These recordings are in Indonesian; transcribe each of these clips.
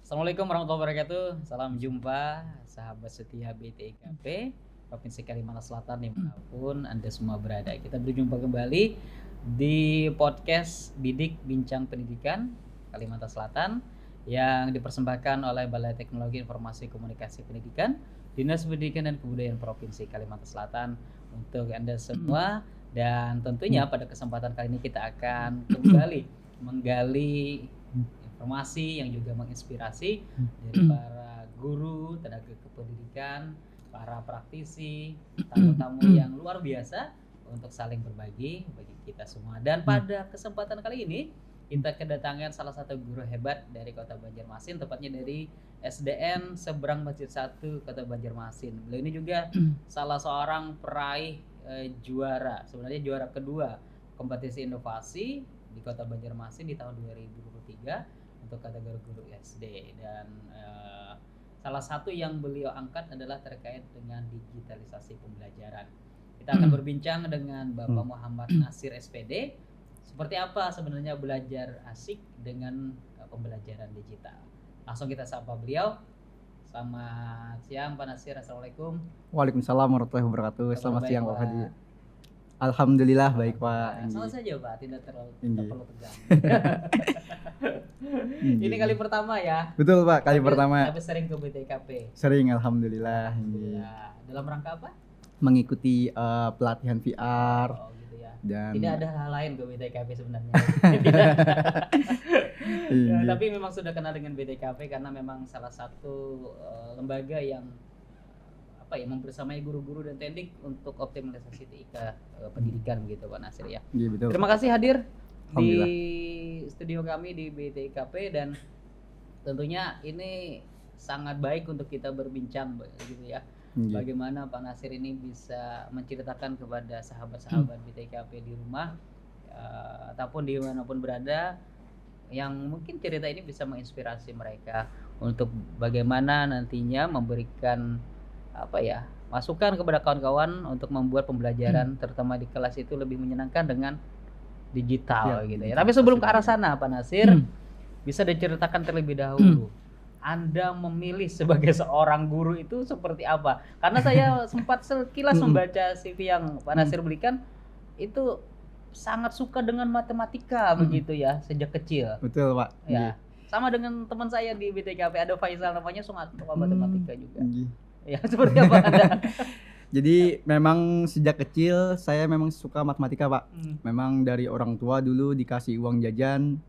Assalamualaikum warahmatullahi wabarakatuh. Salam jumpa sahabat setia BTIKP Provinsi Kalimantan Selatan dimanapun Anda semua berada. Kita berjumpa kembali di podcast Bidik Bincang Pendidikan Kalimantan Selatan yang dipersembahkan oleh Balai Teknologi Informasi Komunikasi Pendidikan, Dinas Pendidikan dan Kebudayaan Provinsi Kalimantan Selatan untuk Anda semua. Dan tentunya pada kesempatan kali ini kita akan kembali menggali informasi yang juga menginspirasi dari para guru, tenaga kependidikan, para praktisi, tamu-tamu yang luar biasa untuk saling berbagi bagi kita semua. Dan pada kesempatan kali ini kita kedatangan salah satu guru hebat dari Kota Banjarmasin, tepatnya dari SDN Seberang Masjid 1 Kota Banjarmasin. Beliau ini juga salah seorang peraih juara, sebenarnya juara kedua kompetisi inovasi di Kota Banjarmasin di tahun 2023 untuk kategori guru SD. Dan salah satu yang beliau angkat adalah terkait dengan digitalisasi pembelajaran. Kita akan berbincang dengan Bapak Muhammad Nasir SPD. Seperti apa sebenarnya belajar asik dengan pembelajaran digital. Langsung kita sapa beliau. Selamat siang Pak Nasir, Assalamualaikum. Waalaikumsalam warahmatullahi wabarakatuh. Selamat siang Pak Hadi. Alhamdulillah baik Pak. Sama saja Pak, tidak perlu tegang. Ini kali pertama ya. Betul Pak, kali pertama. Tapi sering ke BTKP. Sering, alhamdulillah. Ya, dalam rangka apa? Mengikuti pelatihan VR. Oh gitu ya. Dan tidak ada hal lain ke BTKP sebenarnya. Tapi memang sudah kenal dengan BTKP karena memang salah satu lembaga yang membersamai guru-guru dan teknik untuk optimalisasi TIK pendidikan begitu Pak Nasir ya. Iya, betul. Terima kasih hadir di studio kami di BTKP dan tentunya ini sangat baik untuk kita berbincang gitu ya. Bagaimana Pak Nasir ini bisa menceritakan kepada sahabat-sahabat BTKP di rumah ataupun dimanapun berada yang mungkin cerita ini bisa menginspirasi mereka untuk bagaimana nantinya memberikan masukan kepada kawan-kawan untuk membuat pembelajaran terutama di kelas itu lebih menyenangkan dengan digital gitu ya. Tapi sebelum ke arah sana Pak Nasir, bisa diceritakan terlebih dahulu Anda memilih sebagai seorang guru itu seperti apa? Karena saya sempat sekilas membaca CV yang Pak Nasir berikan, itu sangat suka dengan matematika begitu ya sejak kecil. Betul Pak. Ya. Sama dengan teman saya di BTKP ada Faisal namanya sangat suka matematika juga. Ya, seperti apa Anda? Jadi memang sejak kecil saya memang suka matematika Pak. Memang dari orang tua dulu dikasih uang jajan,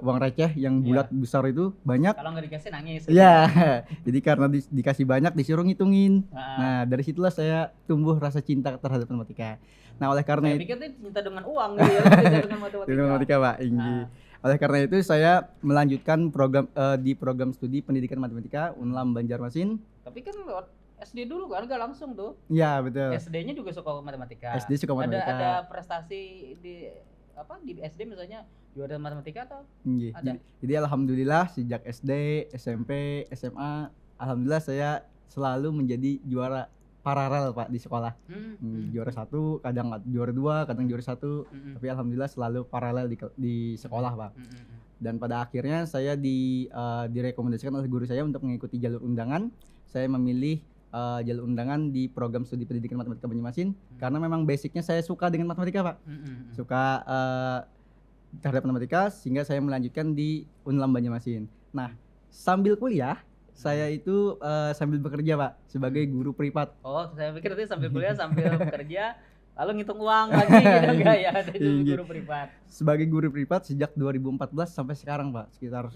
uang receh yang bulat besar itu banyak. Kalau nggak dikasih nangis. Iya. Jadi karena dikasih banyak disuruh ngitungin. Nah dari situlah saya tumbuh rasa cinta terhadap matematika. Nah oleh karena itu. Saya pikir cinta dengan uang gitu ya, cinta dengan matematika. Dengan matematika Pak. Oleh karena itu saya melanjutkan program di program studi pendidikan matematika Unlam Banjarmasin. Tapi kan lewat SD dulu kan, nggak langsung tuh. Iya betul. SD-nya juga suka matematika. SD suka matematika. Ada prestasi di SD misalnya juara matematika atau? Ada. Jadi alhamdulillah sejak SD, SMP, SMA, alhamdulillah saya selalu menjadi juara paralel Pak di sekolah. Juara 1, kadang juara 2, kadang juara 1. Tapi alhamdulillah selalu paralel di sekolah Pak. Dan pada akhirnya saya direkomendasikan oleh guru saya untuk mengikuti jalur undangan. Saya memilih jalur undangan di program studi pendidikan matematika Banjarmasin karena memang basicnya saya suka dengan matematika Pak. Suka terhadap matematika sehingga saya melanjutkan di Unlam Banjarmasin. Nah sambil kuliah saya itu sambil bekerja Pak sebagai guru privat. Oh saya pikir tadi sambil kuliah sambil bekerja lalu ngitung uang lagi gitu enggak ya, ada guru privat. Sebagai guru privat sejak 2014 sampai sekarang Pak, sekitar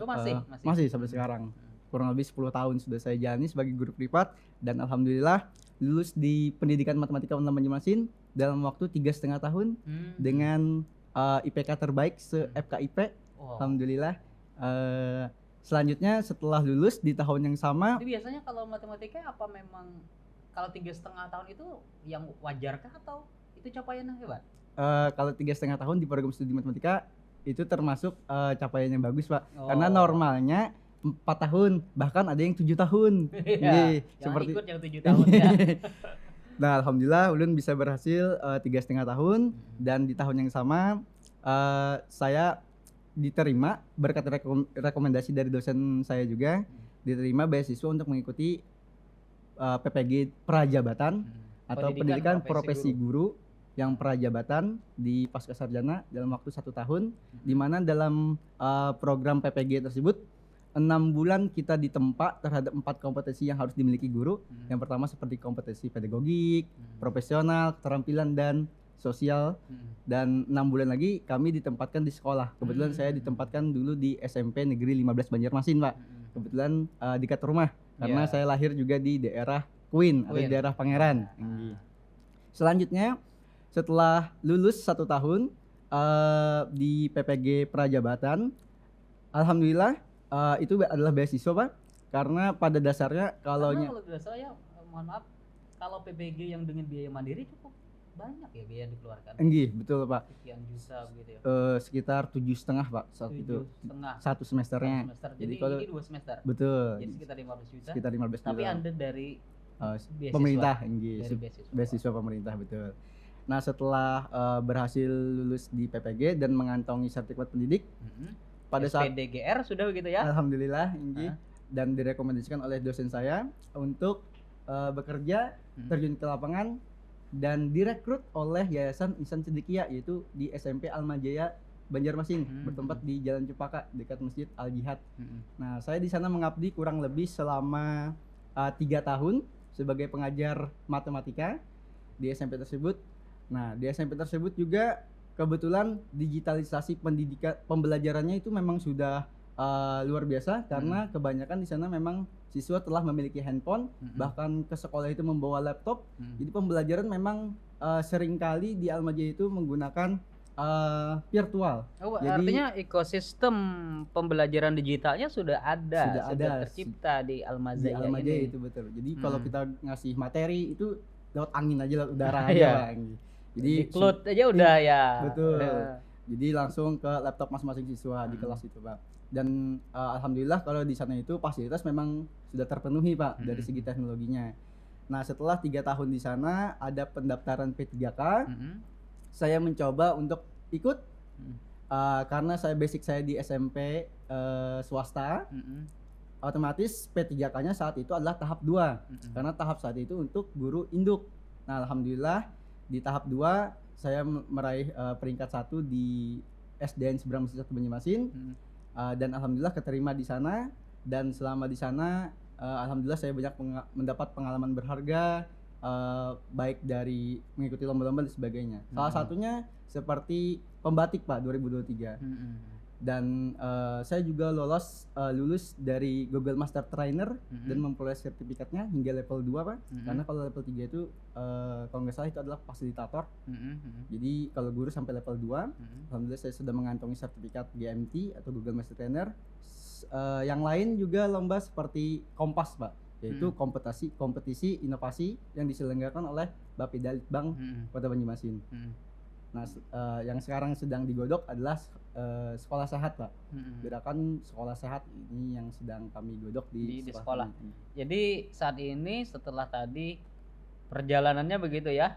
masih sampai sekarang. Kurang lebih 10 tahun sudah saya jalani sebagai guru privat dan alhamdulillah lulus di pendidikan matematika Unlam Banjarmasin dalam waktu 3,5 tahun dengan IPK terbaik se-FKIP. Alhamdulillah. Selanjutnya setelah lulus di tahun yang sama. Jadi biasanya kalau matematika apa memang kalau 3,5 tahun itu yang wajarkah atau itu capaian yang hebat? Kalau 3,5 tahun di program studi matematika itu termasuk capaian yang bagus Pak. Karena normalnya 4 tahun, bahkan ada yang 7 tahun. Iya, seperti ikut yang 7 tahun ya. Nah alhamdulillah ulun bisa berhasil 3,5 tahun dan di tahun yang sama saya diterima berkat rekomendasi dari dosen saya juga, diterima beasiswa untuk mengikuti PPG Prajabatan atau pendidikan profesi guru yang prajabatan di Pascasarjana dalam waktu 1 tahun, di mana dalam program PPG tersebut 6 bulan kita ditempa terhadap 4 kompetensi yang harus dimiliki guru. Yang pertama seperti kompetensi pedagogik, profesional, keterampilan dan sosial. Dan 6 bulan lagi kami ditempatkan di sekolah. Kebetulan saya ditempatkan dulu di SMP Negeri 15 Banjarmasin, Pak. Kebetulan dekat rumah karena saya lahir juga di daerah Queen atau daerah Pangeran. Selanjutnya setelah lulus 1 tahun di PPG Prajabatan, alhamdulillah itu adalah beasiswa, Pak. Karena pada dasarnya kalau tidak salah ya, mohon maaf, kalau PPG yang dengan biaya mandiri cukup banyak ya biaya yang dikeluarkan. Enggih, betul, Pak. Sekian juta begitu ya. Sekitar 7,5, Pak, saat itu. 7,5 satu semesternya. Jadi kalau ini 2 semester. Betul. Jadi sekitar 15 juta. Sekitar 15 juta. Tapi Anda dari pemerintah, enggih. Dari Beasiswa pemerintah, betul. Nah, setelah berhasil lulus di PPG dan mengantongi sertifikat pendidik, pada saat SPDGR sudah begitu ya? Alhamdulillah, enggih. Dan direkomendasikan oleh dosen saya untuk bekerja, terjun ke lapangan dan direkrut oleh Yayasan Ihsan Cendekia, yaitu di SMP Almajaya Banjarmasin, bertempat di Jalan Cempaka dekat Masjid Al Jihad. Nah, saya di sana mengabdi kurang lebih selama 3 tahun sebagai pengajar matematika di SMP tersebut. Nah, di SMP tersebut juga kebetulan digitalisasi pendidikan pembelajarannya itu memang sudah luar biasa karena kebanyakan di sana memang siswa telah memiliki handphone, bahkan ke sekolah itu membawa laptop. Jadi pembelajaran memang seringkali di Almajaya itu menggunakan virtual. Jadi, artinya ekosistem pembelajaran digitalnya sudah ada tercipta di Almajaya. Di Almajaya itu betul. Jadi kalau kita ngasih materi itu lewat angin aja, lewat udara aja. Jadi cloud aja udah ya. Betul. Jadi langsung ke laptop masing-masing siswa di kelas itu, Pak. Dan alhamdulillah kalau di sana itu fasilitas memang sudah terpenuhi, Pak, dari segi teknologinya. Nah, setelah 3 tahun di sana ada pendaftaran P3K. Saya mencoba untuk ikut karena basic saya di SMP swasta. Otomatis P3K-nya saat itu adalah tahap 2. Karena tahap saat itu untuk guru induk. Nah, alhamdulillah di tahap 2 saya meraih peringkat 1 di SDN Seberang Masjid 1 Banjarmasin. Dan alhamdulillah keterima di sana, dan selama di sana alhamdulillah saya banyak mendapat pengalaman berharga, baik dari mengikuti lomba-lomba dan sebagainya. Salah satunya seperti pembatik, Pak, 2023. Dan saya juga lulus dari Google Master Trainer dan memperoleh sertifikatnya hingga level 2, Pak. Karena kalau level 3 itu kalau nggak salah itu adalah fasilitator. Jadi kalau guru sampai level 2, alhamdulillah saya sudah mengantongi sertifikat GMT atau Google Master Trainer. Yang lain juga lomba seperti Kompas, Pak, yaitu kompetisi inovasi yang diselenggarakan oleh Bapeda Litbang Kota Banjarmasin. Nah, yang sekarang sedang digodok adalah sekolah sehat, Pak. Gerakan sekolah sehat ini yang sedang kami godok di sekolah. Jadi saat ini setelah tadi perjalanannya begitu ya,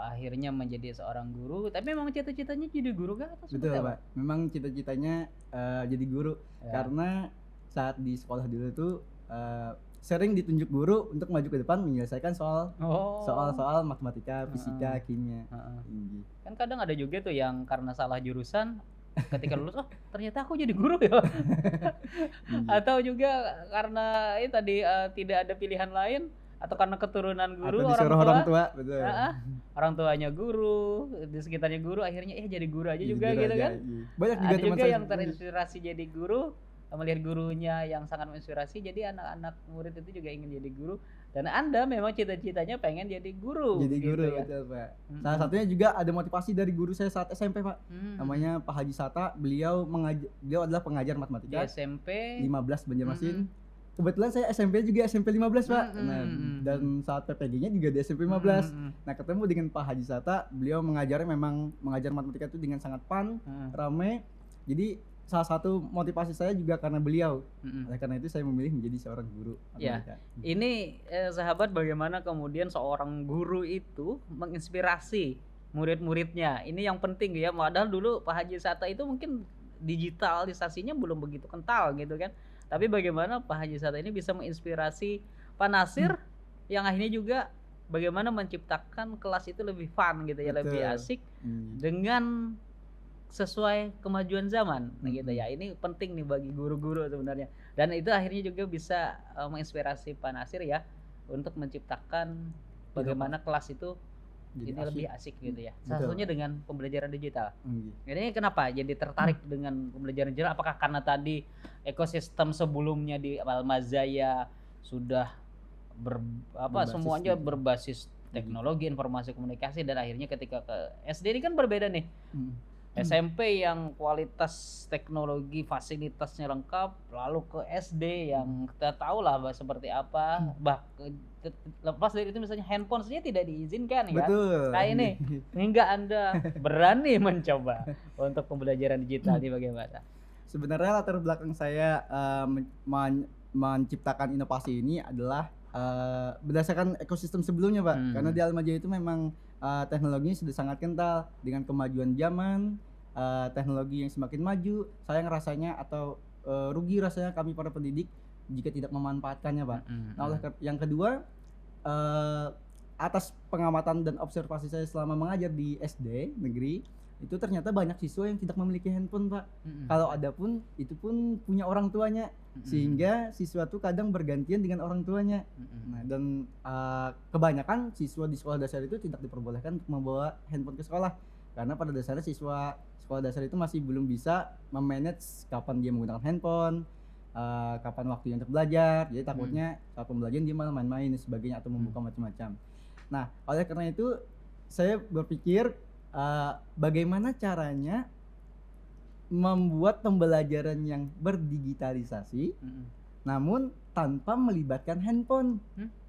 akhirnya menjadi seorang guru. Tapi memang cita-citanya jadi guru kan? Betul, Pak. Memang cita-citanya jadi guru karena saat di sekolah dulu tuh sering ditunjuk guru untuk maju ke depan menyelesaikan soal-soal matematika, fisika, kimia. Kan kadang ada juga tuh yang karena salah jurusan ketika lulus, ternyata aku jadi guru ya. Atau juga karena tadi tidak ada pilihan lain, atau karena keturunan guru, atau orang tua, betul. Orang tuanya guru, di sekitarnya guru, akhirnya jadi guru aja juga guru gitu aja, kan. Banyak juga ada teman juga saya yang terinspirasi jadi guru, melihat gurunya yang sangat menginspirasi, jadi anak-anak murid itu juga ingin jadi guru. Dan Anda memang cita-citanya pengen jadi guru. Jadi gitu guru, ya? betul, Pak. Salah satunya juga ada motivasi dari guru saya saat SMP, Pak. Namanya Pak Haji Sata. Beliau adalah pengajar matematika di SMP 15 Banjarmasin. Kebetulan saya SMP juga SMP 15, Pak. Dan saat PPG-nya juga di SMP 15. Nah, ketemu dengan Pak Haji Sata, beliau mengajar matematika itu dengan sangat rame. Jadi salah satu motivasi saya juga karena beliau. Oleh karena itu saya memilih menjadi seorang guru matematika. Ini sahabat, bagaimana kemudian seorang guru itu menginspirasi murid-muridnya. Ini yang penting ya. Padahal dulu Pak Haji Sata itu mungkin digitalisasinya belum begitu kental gitu kan. Tapi bagaimana Pak Haji Sata ini bisa menginspirasi Pak Nasir yang akhirnya juga bagaimana menciptakan kelas itu lebih fun gitu ya, lebih Betul. asik dengan sesuai kemajuan zaman gitu ya. Ini penting nih bagi guru-guru sebenarnya. Dan itu akhirnya juga bisa menginspirasi Pak Nasir ya untuk menciptakan bagaimana kelas itu Jadi ini lebih asik gitu ya. Salah Betul. satunya dengan pembelajaran digital. Iya. Ini kenapa jadi tertarik dengan pembelajaran digital? Apakah karena tadi ekosistem sebelumnya di Almazaya sudah Berbasis semuanya gitu. berbasis teknologi informasi komunikasi, dan akhirnya ketika ke SD ini kan berbeda nih. SMP yang kualitas teknologi fasilitasnya lengkap, lalu ke SD yang kita tahu lah seperti apa, lepas dari itu misalnya handphone saja tidak diizinkan ya. Betul. Nah ini hingga Anda berani mencoba untuk pembelajaran digital ini bagaimana? Sebenarnya latar belakang saya menciptakan inovasi ini adalah berdasarkan ekosistem sebelumnya Pak. Karena di Almajaya itu memang teknologinya sudah sangat kental dengan kemajuan zaman, teknologi yang semakin maju. Saya ngerasanya atau rugi rasanya kami para pendidik jika tidak memanfaatkannya Pak. Nah oleh yang kedua, atas pengamatan dan observasi saya selama mengajar di SD negeri, itu ternyata banyak siswa yang tidak memiliki handphone Pak. Kalau ada pun itu pun punya orang tuanya, sehingga siswa tuh kadang bergantian dengan orang tuanya. Nah dan kebanyakan siswa di sekolah dasar itu tidak diperbolehkan untuk membawa handphone ke sekolah, karena pada dasarnya siswa sekolah dasar itu masih belum bisa memanage kapan dia menggunakan handphone, kapan waktunya untuk belajar. Jadi takutnya saat pembelajaran dia malah main-main dan sebagainya atau membuka macam-macam. Nah oleh karena itu saya berpikir bagaimana caranya membuat pembelajaran yang berdigitalisasi namun tanpa melibatkan handphone.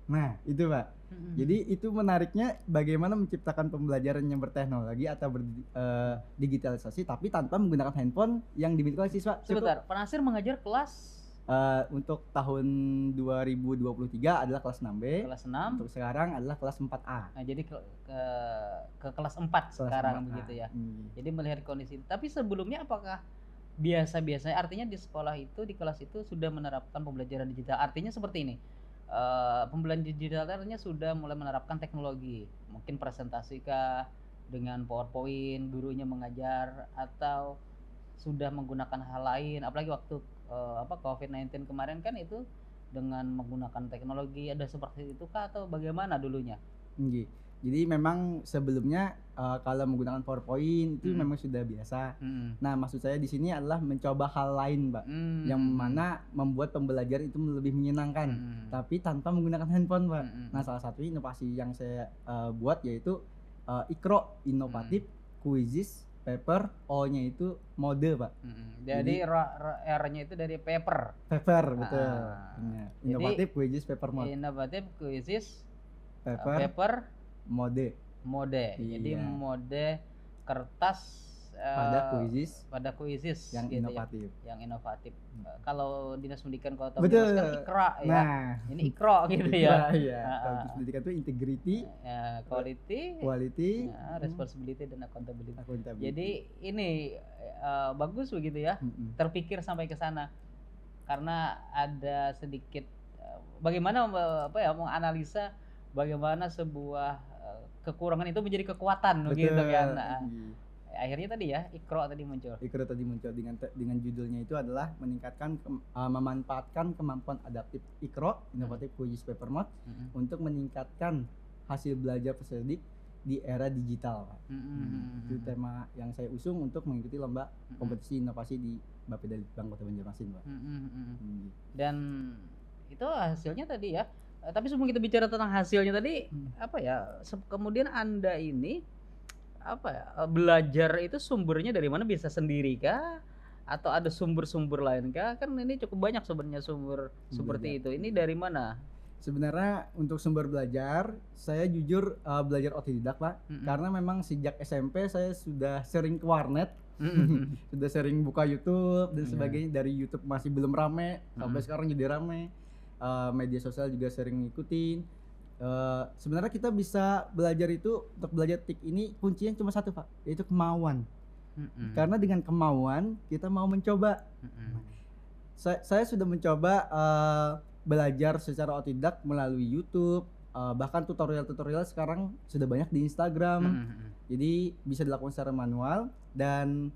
Nah itu Pak. Jadi itu menariknya bagaimana menciptakan pembelajaran yang berteknologi atau berdigitalisasi tapi tanpa menggunakan handphone yang dimiliki oleh siswa. Sebentar, Pak Nasir mengajar kelas untuk tahun 2023 adalah kelas 6B. kelas 6. Untuk sekarang adalah kelas 4A. Nah, jadi ke kelas 4 sekarang 4A. begitu ya. Jadi melihat kondisi. Tapi sebelumnya apakah biasa-biasanya, artinya di sekolah itu, di kelas itu sudah menerapkan pembelajaran digital? Artinya seperti ini. Pembelajaran digital artinya sudah mulai menerapkan teknologi. Mungkin presentasi kah dengan PowerPoint, gurunya mengajar, atau sudah menggunakan hal lain, apalagi waktu COVID-19 kemarin kan itu dengan menggunakan teknologi, ada seperti itu kah atau bagaimana dulunya? Jadi memang sebelumnya kalau menggunakan PowerPoint itu memang sudah biasa. Nah maksud saya di sini adalah mencoba hal lain Pak, yang mana membuat pembelajaran itu lebih menyenangkan, tapi tanpa menggunakan handphone Pak. Nah salah satu inovasi yang saya buat yaitu Ikro, inovatif, quizzes, paper, O-nya itu mode Pak. Jadi R-nya itu dari paper. Paper betul. Inovatif, quizzes, paper, mode. Inovatif, quizzes, paper, mode. Jadi mode kertas pada quizzes yang gitu inovatif. Ya. Yang inovatif. Kalau Dinas Pendidikan Kota Betul. Banyumas kan Ikra ya. Nah, ini Ikro gitu ya. Iya. Kalau Dinas Pendidikan itu integrity, quality, responsibility dan accountability. Jadi ini bagus begitu ya. Terpikir sampai ke sana. Karena ada sedikit bagaimana menganalisa bagaimana sebuah kekurangan itu menjadi kekuatan. Betul. Begitu kan. Nah, akhirnya tadi ya Ikro tadi muncul dengan judulnya itu adalah meningkatkan memanfaatkan kemampuan adaptif Ikro, inovatif quizzes, paper, mode untuk meningkatkan hasil belajar peserta didik di era digital Pak. Itu tema yang saya usung untuk mengikuti lomba kompetisi inovasi di Bapeda Litbang Kota Banjarmasin Pak. Dan itu hasilnya tadi ya. Tapi sebelum kita bicara tentang hasilnya tadi, kemudian Anda ini belajar itu sumbernya dari mana? Bisa sendiri kah? Atau ada sumber-sumber lain kah? Kan ini cukup banyak sebenarnya sumber seperti itu. Ini dari mana? Sebenarnya untuk sumber belajar, saya jujur belajar otodidak Pak. Karena memang sejak SMP saya sudah sering ke warnet, sudah sering buka YouTube dan sebagainya. Dari YouTube masih belum rame, sampai sekarang jadi rame. Media sosial juga sering ngikutin. Sebenarnya kita bisa belajar itu, untuk belajar TIK ini kuncinya cuma satu Pak, yaitu kemauan. Karena dengan kemauan kita mau mencoba. Saya sudah mencoba belajar secara otodidak melalui YouTube, bahkan tutorial-tutorial sekarang sudah banyak di Instagram. Jadi bisa dilakukan secara manual dan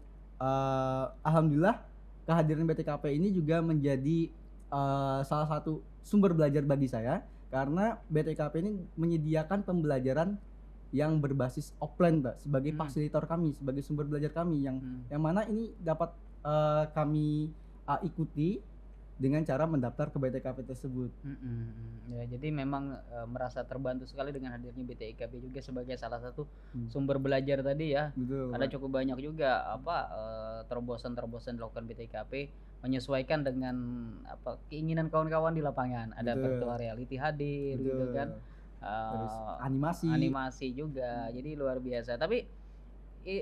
alhamdulillah kehadiran BTKP ini juga menjadi salah satu sumber belajar bagi saya, karena BTKP ini menyediakan pembelajaran yang berbasis offline, Pak, sebagai fasilitator kami, sebagai sumber belajar kami yang mana ini dapat kami ikuti dengan cara mendaftar ke BTKP tersebut. Ya, jadi memang merasa terbantu sekali dengan hadirnya BTIKP juga sebagai salah satu sumber belajar tadi ya. Betul, Karena Pak. cukup banyak juga terobosan-terobosan dilakukan BTIKP menyesuaikan dengan keinginan kawan-kawan di lapangan. Ada Betul. virtual reality hadir gitu Betul. kan. Terus Animasi animasi. juga. Jadi luar biasa. Tapi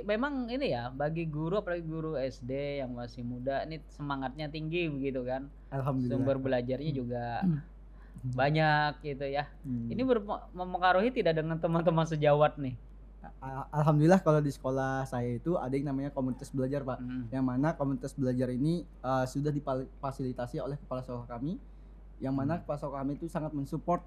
memang ini ya, bagi guru apalagi guru SD yang masih muda ini semangatnya tinggi begitu kan. Alhamdulillah. Sumber belajarnya juga banyak gitu ya. Ini mempengaruhi tidak dengan teman-teman sejawat nih? Alhamdulillah kalau di sekolah saya itu ada yang namanya komunitas belajar, Pak. Yang mana komunitas belajar ini sudah difasilitasi oleh kepala sekolah kami, yang mana kepala sekolah kami itu sangat mensupport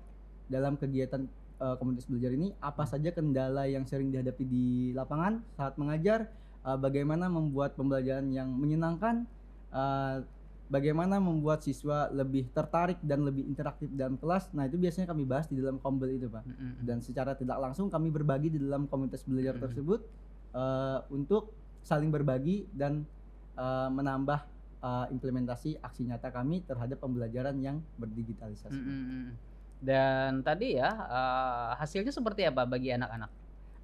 dalam kegiatan komunitas belajar ini. Apa saja kendala yang sering dihadapi di lapangan saat mengajar, bagaimana membuat pembelajaran yang menyenangkan, bagaimana membuat siswa lebih tertarik dan lebih interaktif dalam kelas. Nah, itu biasanya kami bahas di dalam kombel itu, Pak. Dan secara tidak langsung kami berbagi di dalam komunitas belajar tersebut untuk saling berbagi dan menambah implementasi aksi nyata kami terhadap pembelajaran yang berdigitalisasi. Dan tadi ya hasilnya seperti apa bagi anak-anak?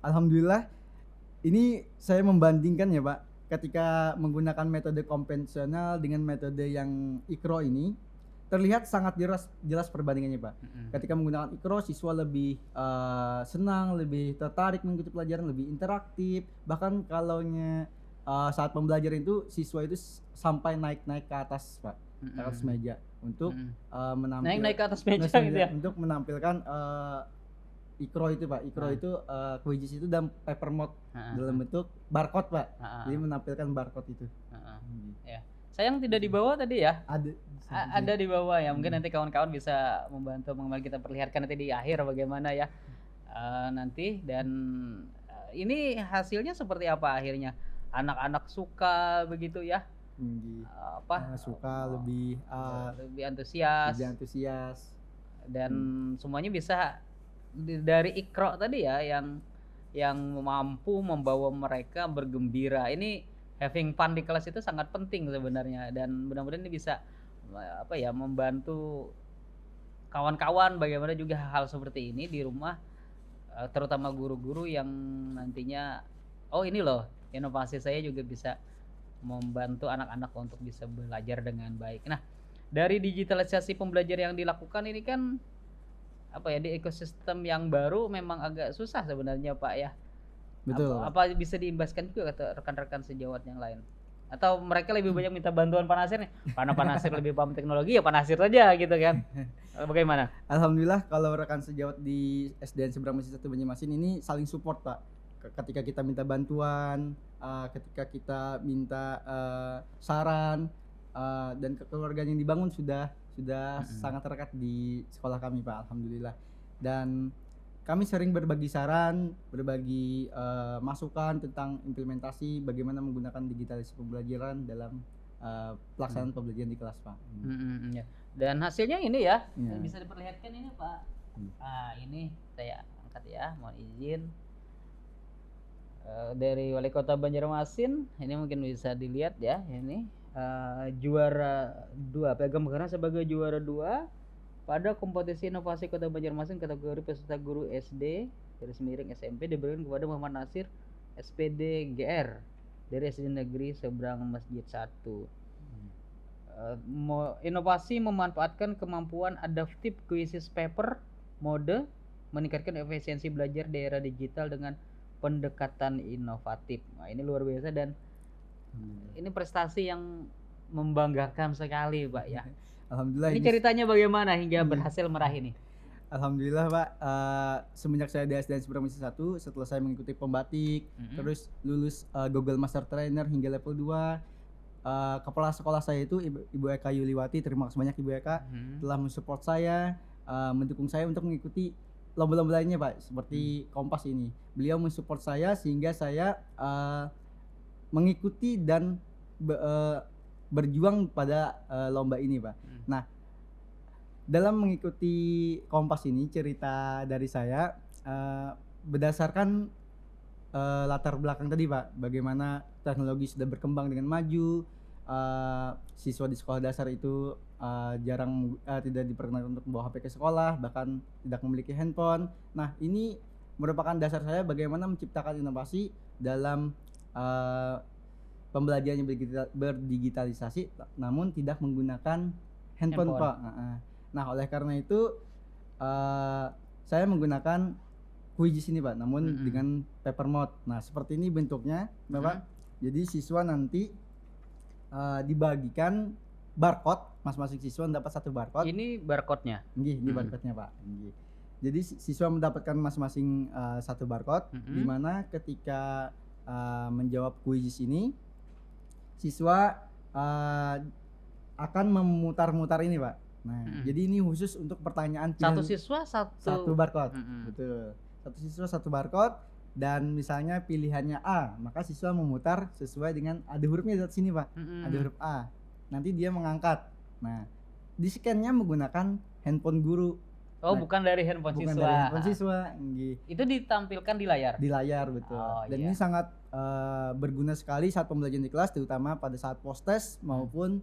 Alhamdulillah ini saya membandingkan ya, Pak, ketika menggunakan metode konvensional dengan metode yang Ikro ini terlihat sangat jelas perbandingannya, Pak. Ketika menggunakan Ikro, siswa lebih senang, lebih tertarik mengikuti pelajaran, lebih interaktif. Bahkan kalaunya saat pembelajaran itu siswa itu sampai naik-naik ke atas, Pak, ke atas meja untuk naik ke atas meja gitu ya? Untuk menampilkan Ikro itu, Pak. Ikro itu quizzes itu dalam paper mode dalam bentuk barcode, Pak. Jadi menampilkan barcode itu. Ya. Sayang tidak dibawa tadi ya? Ada di bawah ya. Mungkin nanti kawan-kawan bisa membantu kita perlihatkan nanti di akhir bagaimana ya nanti. Dan ini hasilnya seperti apa akhirnya? Anak-anak suka begitu ya? Suka lebih antusias dan semuanya bisa dari Ikro tadi ya yang mampu membawa mereka bergembira. Ini having fun di kelas itu sangat penting sebenarnya, dan mudah-mudahan ini bisa membantu kawan-kawan bagaimana juga hal seperti ini di rumah, terutama guru-guru yang nantinya ini loh inovasi saya juga bisa membantu anak-anak untuk bisa belajar dengan baik. Nah, dari digitalisasi pembelajaran yang dilakukan ini kan di ekosistem yang baru memang agak susah sebenarnya, Pak ya. Betul. Apa bisa diimbaskan juga ke rekan-rekan sejawat yang lain? Atau mereka lebih banyak minta bantuan Pak Nasir nih? Karena Pak Nasir lebih paham teknologi ya Pak Nasir aja gitu kan. Bagaimana? Alhamdulillah kalau rekan sejawat di SDN Seberang Masjid 1 Banjarmasin ini saling support, Pak. Ketika kita minta bantuan, ketika kita minta saran, dan kekeluargaan yang dibangun sudah sangat terdekat di sekolah kami, Pak. Alhamdulillah. Dan kami sering berbagi saran, berbagi masukan tentang implementasi bagaimana menggunakan digitalisasi pembelajaran dalam pelaksanaan pembelajaran di kelas, Pak. Ya. Dan hasilnya ini ya, bisa diperlihatkan ini, Pak. Ini saya angkat ya, mohon izin. Dari Wali Kota Banjarmasin, ini mungkin bisa dilihat ya, ini juara 2, pegang penghargaan sebagai juara 2 pada kompetisi inovasi Kota Banjarmasin kategori peserta guru SD garis miring SMP diberikan kepada Muhammad Nasir SPD GR dari SD Negeri Seberang Masjid 1. Inovasi memanfaatkan kemampuan adaptive quizzes paper mode meningkatkan efisiensi belajar di era digital dengan pendekatan inovatif. Nah, ini luar biasa dan ini prestasi yang membanggakan sekali, Pak ya. Alhamdulillah. Ini ceritanya bagaimana hingga berhasil meraih ini? Alhamdulillah Pak, semenjak saya di SDN Supremasi 1, setelah saya mengikuti pembatik, terus lulus Google Master Trainer hingga level 2, kepala sekolah saya itu Ibu Eka Yuliwati, terima kasih banyak Ibu Eka telah mensupport saya, mendukung saya untuk mengikuti lomba-lomba lainnya Pak, seperti Kompas ini. Beliau mensupport saya sehingga saya mengikuti dan berjuang pada lomba ini Pak. Nah, dalam mengikuti Kompas ini, cerita dari saya berdasarkan latar belakang tadi Pak, bagaimana teknologi sudah berkembang dengan maju, siswa di sekolah dasar itu jarang tidak diperkenankan untuk membawa HP ke sekolah, bahkan tidak memiliki handphone. Nah, ini merupakan dasar saya bagaimana menciptakan inovasi dalam pembelajaran yang berdigitalisasi namun tidak menggunakan handphone. Pak. Nah, oleh karena itu saya menggunakan Quizzes ini Pak, namun dengan paper mode. Nah, seperti ini bentuknya Bapak. Jadi siswa nanti dibagikan barcode, masing-masing siswa mendapat satu barcode. Ini barcode-nya? Ini barcode-nya Pak. Jadi siswa mendapatkan masing-masing satu barcode, di mana ketika menjawab Quizzes ini, siswa akan memutar-mutar ini Pak. Nah, jadi ini khusus untuk pertanyaan satu siswa satu barcode. Betul. Satu siswa satu barcode, dan misalnya pilihannya A, maka siswa memutar sesuai dengan ada hurufnya di sini Pak. Ada huruf A. Nanti dia mengangkat. Nah, di scan-nya menggunakan handphone guru. Oh, nah, bukan dari handphone bukan siswa. Dari handphone siswa. Itu ditampilkan di layar. Di layar, betul. Dan ini sangat berguna sekali saat pembelajaran di kelas, terutama pada saat post test maupun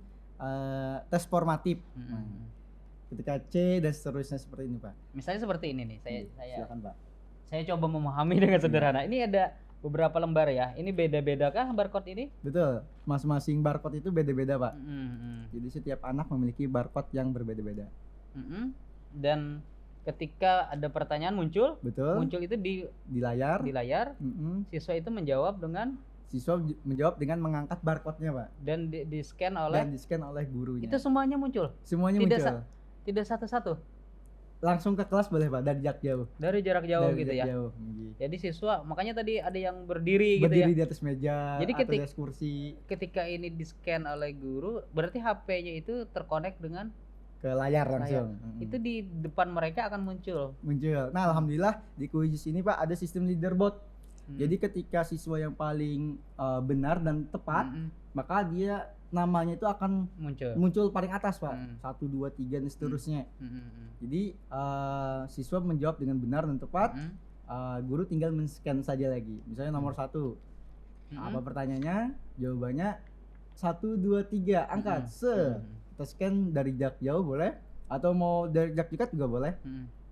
tes formatif. Ketika C dan seterusnya seperti ini Pak. Misalnya seperti ini nih, saya silakan Pak. Saya coba memahami dengan sederhana. Ini ada beberapa lembar ya. Ini beda-beda kah barcode ini? Betul. Masing-masing barcode itu beda-beda Pak. Jadi setiap anak memiliki barcode yang berbeda-beda. Dan ketika ada pertanyaan muncul, muncul itu di layar. Siswa itu menjawab dengan mengangkat barcode-nya Pak. Dan di scan oleh gurunya. Itu semuanya muncul. Tidak satu-satu. Langsung ke kelas boleh Pak, dari jarak jauh. Dari jarak jauh gitu ya. Jadi siswa, makanya tadi ada yang berdiri gitu ya. Berdiri di atas meja. Jadi atau di atas kursi. Ketika ini di scan oleh guru, berarti HP-nya itu terkonek dengan ke layar langsung. Itu di depan mereka akan muncul. Nah, alhamdulillah di Quizzes ini Pak ada sistem leaderboard. Jadi ketika siswa yang paling benar dan tepat, maka dia namanya itu akan muncul paling atas Pak. 1, 2, 3 dan seterusnya. Jadi siswa menjawab dengan benar dan tepat, guru tinggal men-scan saja lagi. Misalnya nomor 1, apa pertanyaannya, jawabannya 1, 2, 3 angkat. Kita scan dari jarak jauh boleh, atau mau dari jarak dekat juga boleh.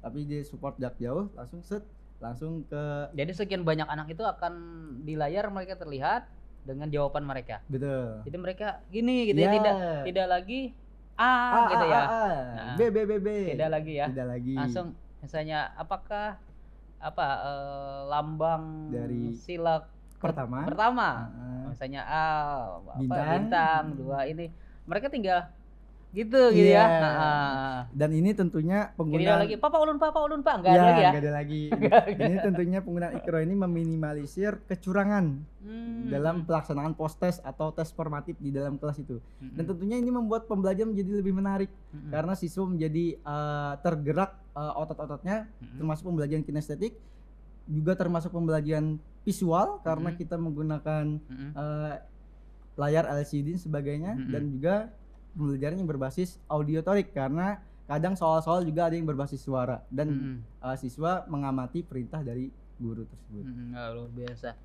Tapi dia support jarak jauh, langsung ke. Jadi sekian banyak anak itu akan di layar mereka terlihat dengan jawaban mereka. Betul. Jadi mereka gini gitu ya, tidak lagi A gitu ya. Nah, B. Tidak lagi ya. Tidak lagi. Langsung misalnya apakah lambang dari sila pertama. Misalnya A bintang 2 ini. Mereka tinggal gitu ya. Dan ini tentunya penggunaan lagi Papa ulun Pak enggak ada lagi ya. Enggak ada lagi. Ini tentunya penggunaan Ikro ini meminimalisir kecurangan dalam pelaksanaan post test atau tes formatif di dalam kelas itu. Dan tentunya ini membuat pembelajaran menjadi lebih menarik karena siswa menjadi tergerak otot-ototnya, termasuk pembelajaran kinestetik, juga termasuk pembelajaran visual karena kita menggunakan layar LCD dan sebagainya, dan juga pembelajaran yang berbasis audiotorik karena kadang soal-soal juga ada yang berbasis suara dan siswa mengamati perintah dari guru tersebut. Luar biasa.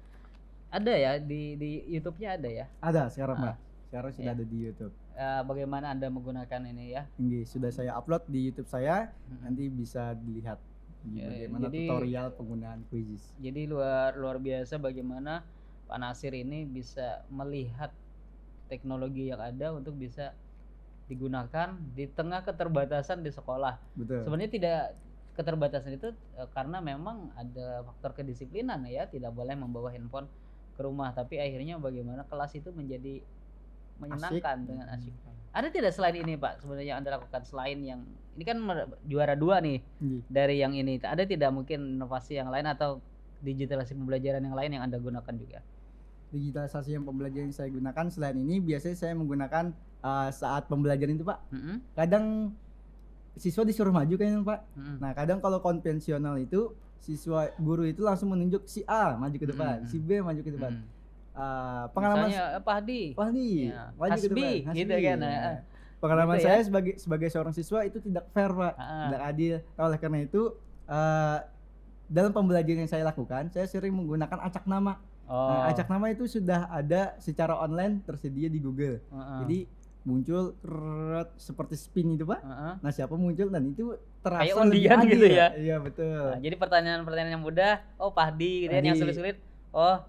Ada ya di YouTube-nya ada ya? Ada sekarang Pak. Sekarang sudah ada di YouTube. Bagaimana Anda menggunakan ini ya? Ini sudah saya upload di YouTube saya. Nanti bisa dilihat bagaimana tutorial penggunaan Quizzes. Jadi luar biasa bagaimana Pak Nasir ini bisa melihat teknologi yang ada untuk bisa digunakan di tengah keterbatasan di sekolah. Betul. Sebenarnya tidak keterbatasan itu karena memang ada faktor kedisiplinan ya, tidak boleh membawa handphone ke rumah, tapi akhirnya bagaimana kelas itu menjadi menyenangkan dengan asik. Ada tidak selain ini Pak sebenarnya yang Anda lakukan selain yang ini kan juara 2 nih dari yang ini. Ada tidak mungkin inovasi yang lain atau digitalisasi pembelajaran yang lain yang Anda gunakan juga? Digitalisasi yang pembelajaran yang saya gunakan selain ini biasanya saya menggunakan saat pembelajaran itu Pak. Kadang siswa disuruh maju kayaknya Pak. Nah kadang kalau konvensional itu siswa guru itu langsung menunjuk si A maju ke depan, si B maju ke depan. Pengalaman misalnya Pahdi ya, Hasbi gitu kan. Pengalaman gitu saya sebagai seorang siswa itu tidak fair Pak, tidak adil. Oleh karena itu dalam pembelajaran yang saya lakukan, saya sering menggunakan acak nama. Nah, acak nama itu sudah ada secara online tersedia di Google. Jadi muncul seperti spin itu Pak. Nah siapa muncul dan itu terasa lebih adil gitu ya. Iya betul. Nah, jadi pertanyaan-pertanyaan yang mudah, Pahdi gitu kan, yang sulit-sulit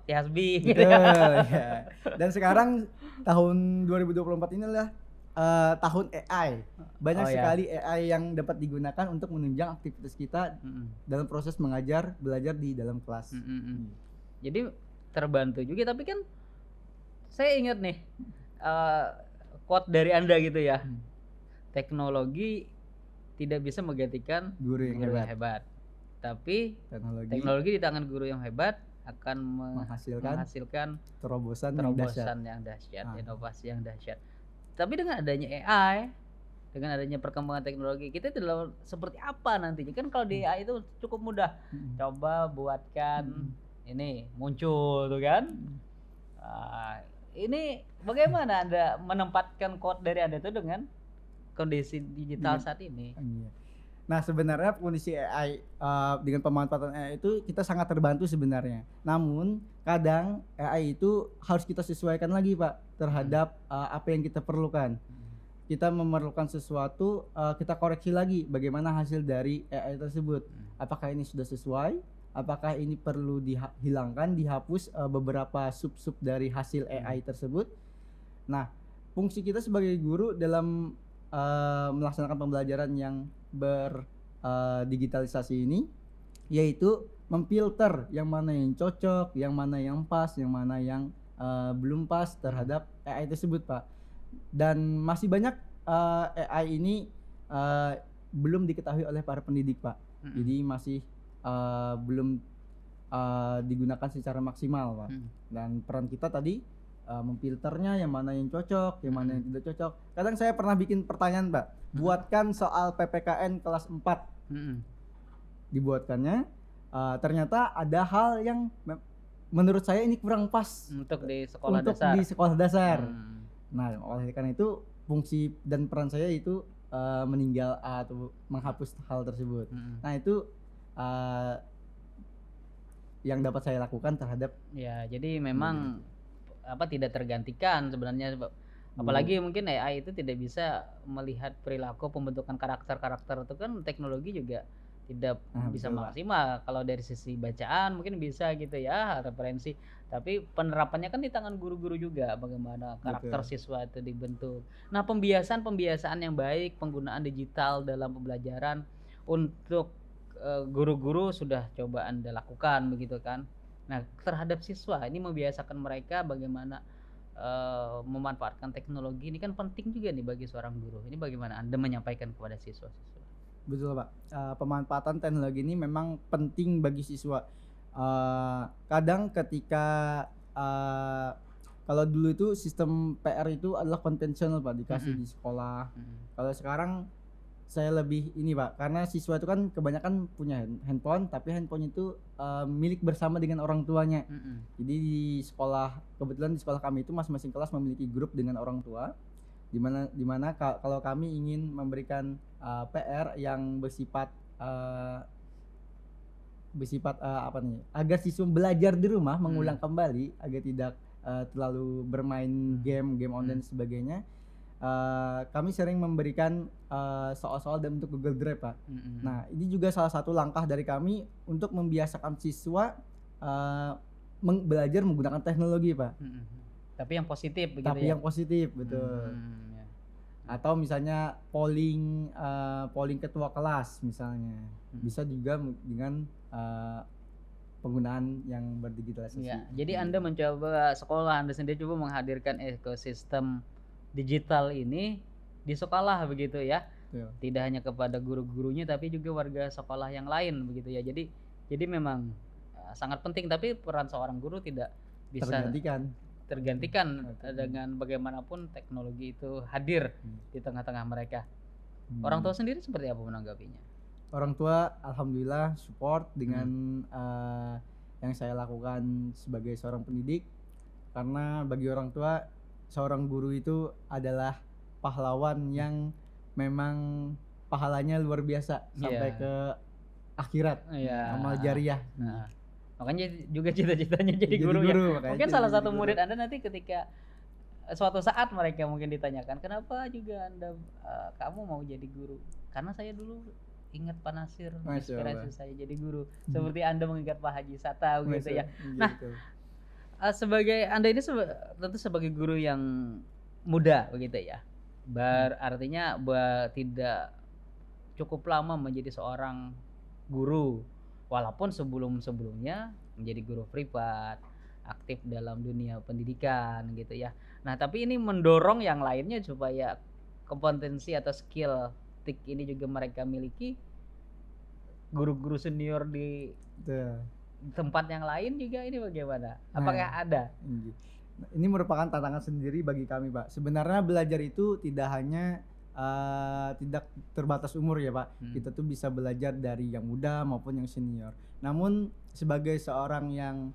si Hasbi gitu ya. Dan sekarang tahun 2024 ini adalah tahun AI. Banyak sekali AI yang dapat digunakan untuk menunjang aktivitas kita dalam proses mengajar belajar di dalam kelas. Jadi terbantu juga, tapi kan saya ingat nih quote dari Anda gitu ya. Teknologi tidak bisa menggantikan guru yang hebat. Tapi teknologi di tangan guru yang hebat akan menghasilkan terobosan yang dahsyat, inovasi yang dahsyat. Tapi dengan adanya AI, dengan adanya perkembangan teknologi, kita tidak seperti apa nantinya? Kan kalau di AI itu cukup mudah. Coba buatkan ini muncul tuh kan. Ini bagaimana Anda menempatkan quote dari Anda itu dengan kondisi digital saat ini? Nah sebenarnya kondisi AI dengan pemanfaatan AI itu kita sangat terbantu sebenarnya. Namun kadang AI itu harus kita sesuaikan lagi Pak terhadap apa yang kita perlukan. Kita memerlukan sesuatu, kita koreksi lagi bagaimana hasil dari AI tersebut. Apakah ini sudah sesuai? Apakah ini perlu dihilangkan, dihapus beberapa sub-sub dari hasil AI tersebut? Nah fungsi kita sebagai guru dalam melaksanakan pembelajaran yang digitalisasi ini yaitu memfilter yang mana yang cocok, yang mana yang pas, yang mana yang belum pas terhadap AI tersebut Pak. Dan masih banyak AI ini belum diketahui oleh para pendidik Pak. Jadi masih belum digunakan secara maksimal Pak. Dan peran kita tadi memfilternya yang mana yang cocok, yang mana yang tidak cocok. Kadang saya pernah bikin pertanyaan Pak, buatkan soal PPKN kelas 4. Dibuatkannya, ternyata ada hal yang menurut saya ini kurang pas untuk di sekolah dasar. Nah, oleh karena itu fungsi dan peran saya itu meninggal atau menghapus hal tersebut. Nah itu yang dapat saya lakukan terhadap jadi memang tidak tergantikan sebenarnya, apalagi mungkin AI itu tidak bisa melihat perilaku pembentukan karakter itu kan teknologi juga tidak bisa maksimal. Kalau dari sisi bacaan mungkin bisa gitu ya referensi, tapi penerapannya kan di tangan guru-guru juga bagaimana karakter siswa itu dibentuk. Nah pembiasaan yang baik, penggunaan digital dalam pembelajaran untuk guru-guru sudah coba Anda lakukan begitu kan. Nah terhadap siswa ini membiasakan mereka bagaimana memanfaatkan teknologi ini kan penting juga nih bagi seorang guru. Ini bagaimana Anda menyampaikan kepada siswa-siswa? Betul Pak, pemanfaatan teknologi ini memang penting bagi siswa. Kadang ketika kalau dulu itu sistem PR itu adalah konvensional Pak, dikasih di sekolah. Kalau sekarang saya lebih ini Pak, karena siswa itu kan kebanyakan punya handphone, tapi handphone itu milik bersama dengan orang tuanya. Jadi di sekolah, kebetulan di sekolah kami itu masing-masing kelas memiliki grup dengan orang tua, dimana kalau kami ingin memberikan PR yang bersifat agar siswa belajar di rumah, mengulang kembali agar tidak terlalu bermain game online dan sebagainya. Kami sering memberikan soal-soal dalam bentuk Google Drive Pak. Nah ini juga salah satu langkah dari kami untuk membiasakan siswa belajar menggunakan teknologi Pak. Tapi yang positif begitu. Tapi yang positif betul. Atau misalnya polling ketua kelas misalnya, bisa juga dengan penggunaan yang berdigitalisasi. Jadi Anda mencoba, sekolah Anda sendiri coba menghadirkan ekosistem digital ini di sekolah begitu ya. Betul. Tidak hanya kepada guru-gurunya tapi juga warga sekolah yang lain begitu ya. Jadi memang sangat penting, tapi peran seorang guru tidak bisa tergantikan dengan bagaimanapun teknologi itu hadir di tengah-tengah mereka. Orang tua sendiri seperti apa menanggapinya? Orang tua alhamdulillah support dengan yang saya lakukan sebagai seorang pendidik, karena bagi orang tua seorang guru itu adalah pahlawan yang memang pahalanya luar biasa sampai ke akhirat, amal jariah. Makanya juga cita-citanya jadi guru ya. Mungkin salah satu murid Anda nanti ketika suatu saat mereka mungkin ditanyakan, kenapa juga Anda kamu mau jadi guru? Karena saya dulu ingat Pak Nasir, inspirasi saya jadi guru. Seperti Anda mengingat Pak Haji Sata gitu ya. Nah, sebagai Anda ini tentu sebagai guru yang muda begitu ya. Artinya tidak cukup lama menjadi seorang guru, walaupun sebelumnya menjadi guru privat, aktif dalam dunia pendidikan gitu ya. Nah, tapi ini mendorong yang lainnya supaya kompetensi atau skill TIK ini juga mereka miliki. Guru-guru senior di tempat yang lain juga ini bagaimana? Apakah ada? Ini merupakan tantangan sendiri bagi kami, Pak. Sebenarnya belajar itu tidak hanya tidak terbatas umur ya, Pak. Kita tuh bisa belajar dari yang muda maupun yang senior. Namun sebagai seorang yang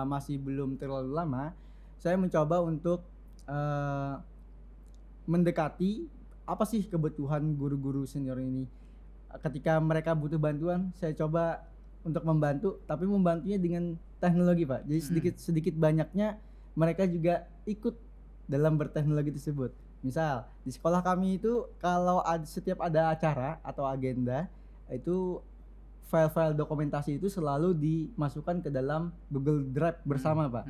masih belum terlalu lama, saya mencoba untuk mendekati apa sih kebutuhan guru-guru senior ini. Ketika mereka butuh bantuan, saya coba untuk membantu, tapi membantunya dengan teknologi, Pak. Jadi sedikit banyaknya mereka juga ikut dalam berteknologi tersebut. Misal di sekolah kami itu kalau setiap ada acara atau agenda itu file-file dokumentasi itu selalu dimasukkan ke dalam Google Drive bersama, Pak.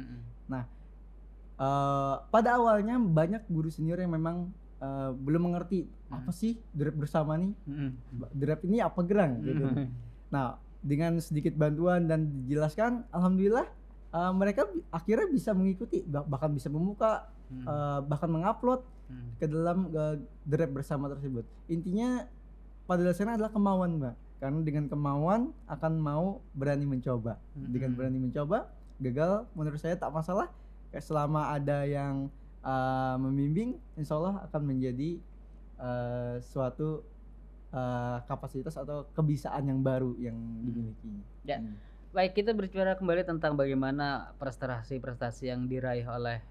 Nah, pada awalnya banyak guru senior yang memang belum mengerti apa sih Drive bersama nih, Drive ini apa gerang gitu. Nah, dengan sedikit bantuan dan dijelaskan, alhamdulillah mereka akhirnya bisa mengikuti, bahkan bisa membuka, bahkan mengupload ke dalam Drive bersama tersebut. Intinya pada dasarnya adalah kemauan, Mbak. Karena dengan kemauan akan mau berani mencoba. Dengan berani mencoba, gagal menurut saya tak masalah. Selama ada yang membimbing, insya Allah akan menjadi suatu kapasitas atau kebiasaan yang baru yang dimiliki. Ya. Baik, kita berbicara kembali tentang bagaimana prestasi-prestasi yang diraih oleh